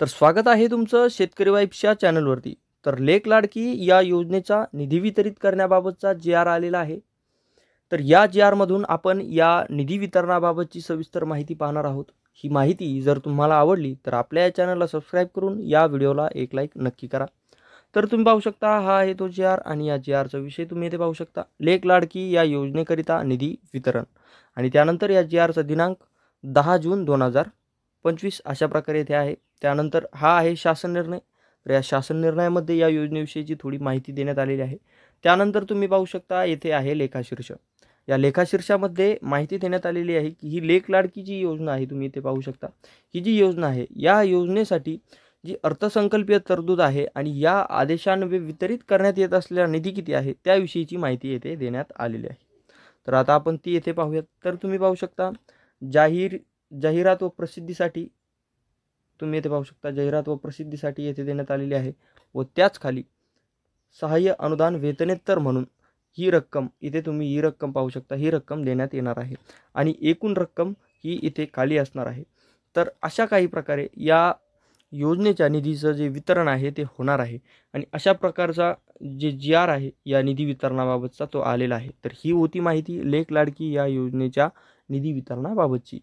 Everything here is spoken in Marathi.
तर स्वागत आहे तुमचं शेतकरी वाईब्सच्या चॅनलवरती। तर लेक लाडकी या योजनेचा निधी वितरित करण्याबाबतचा जी-आर आलेला आहे। तर या जी-आरमधून आपण या निधी वितरणाबाबतची सविस्तर माहिती पाहणार आहोत। ही माहिती जर तुम्हाला आवडली तर आपल्या या चॅनलला सबस्क्राईब करून या व्हिडिओला एक लाईक नक्की करा। तर तुम्ही पाहू शकता हा आहे तो जी-आर आणि या जी-आरचा विषय तुम्ही इथे पाहू शकता। लेक लाडकी या योजनेकरिता निधी वितरण आणि त्यानंतर या जी-आरचा दिनांक 10 जून 2025 अशा प्रकारे इथे आहे। त्यानंतर हा आहे शासन निर्णय। तर या शासन निर्णयामध्ये या योजनेविषयीची थोडी माहिती देण्यात आलेली आहे। त्यानंतर तुम्ही पाहू शकता येथे आहे लेखाशीर्ष। या लेखाशीर्षामध्ये माहिती देण्यात आलेली आहे की ही लेक लाडकी जी योजना आहे तुम्ही इथे पाहू शकता। ही जी योजना आहे या योजनेसाठी जी अर्थसंकल्पीय तरतूद आहे आणि या आदेशान्वये वितरित करण्यात येत असलेला निधी किती आहे त्याविषयीची माहिती येथे देण्यात आलेली आहे। तर आता आपण ती येथे पाहूयात। तर तुम्ही पाहू शकता जाहिरात व प्रसिद्धीसाठी तुम्ही येथे पाहू शकता जाहिरात व प्रसिद्धीसाठी येथे देण्यात आलेली आहे व त्याच खाली सहाय्य अनुदान वेतनेतर म्हणून ही रक्कम इथे तुम्ही ही रक्कम पाहू शकता। ही रक्कम देण्यात येणार आहे आणि एकूण रक्कम ही इथे खाली असणार आहे। तर अशा काही प्रकारे या योजनेच्या निधीचं जे वितरण आहे ते होणार आहे आणि अशा प्रकारचा जे जी-आर आहे या निधी वितरणाबाबतचा तो आलेला आहे। तर ही होती माहिती लेक लाडकी या योजनेच्या निधी वितरणाबाबतची।